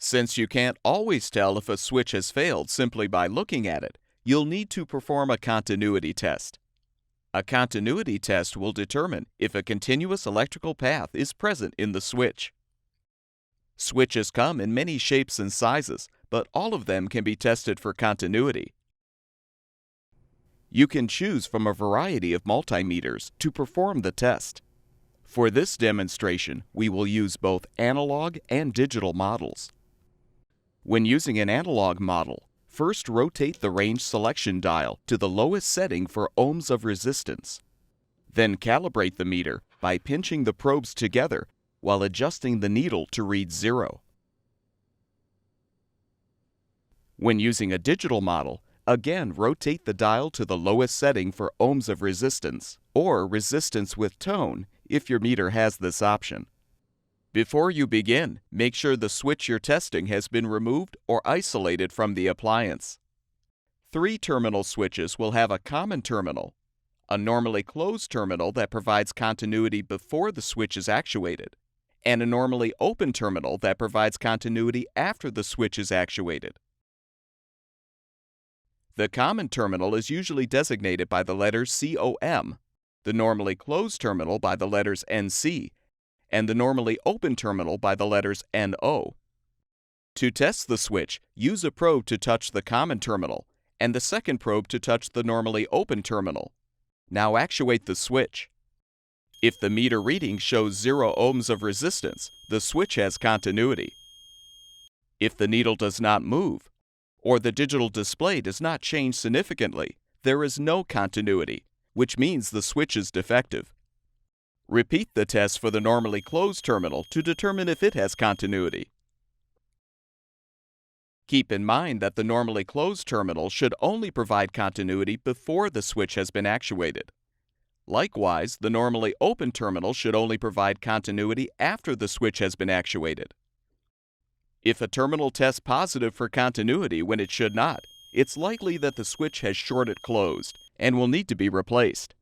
Since you can't always tell if a switch has failed simply by looking at it, you'll need to perform a continuity test. A continuity test will determine if a continuous electrical path is present in the switch. Switches come in many shapes and sizes, but all of them can be tested for continuity. You can choose from a variety of multimeters to perform the test. For this demonstration, we will use both analog and digital models. When using an analog model, first rotate the range selection dial to the lowest setting for ohms of resistance. Then calibrate the meter by pinching the probes together while adjusting the needle to read 0. When using a digital model, again rotate the dial to the lowest setting for ohms of resistance, or resistance with tone if your meter has this option. Before you begin, make sure the switch you're testing has been removed or isolated from the appliance. 3-terminal switches will have a common terminal, a normally closed terminal that provides continuity before the switch is actuated, and a normally open terminal that provides continuity after the switch is actuated. The common terminal is usually designated by the letters COM, the normally closed terminal by the letters NC, and the normally open terminal by the letters NO. To test the switch, use a probe to touch the common terminal and the second probe to touch the normally open terminal. Now actuate the switch. If the meter reading shows 0 ohms of resistance, the switch has continuity. If the needle does not move, or the digital display does not change significantly, there is no continuity, which means the switch is defective. Repeat the test for the normally closed terminal to determine if it has continuity. Keep in mind that the normally closed terminal should only provide continuity before the switch has been actuated. Likewise, the normally open terminal should only provide continuity after the switch has been actuated. If a terminal tests positive for continuity when it should not, it's likely that the switch has shorted closed and will need to be replaced.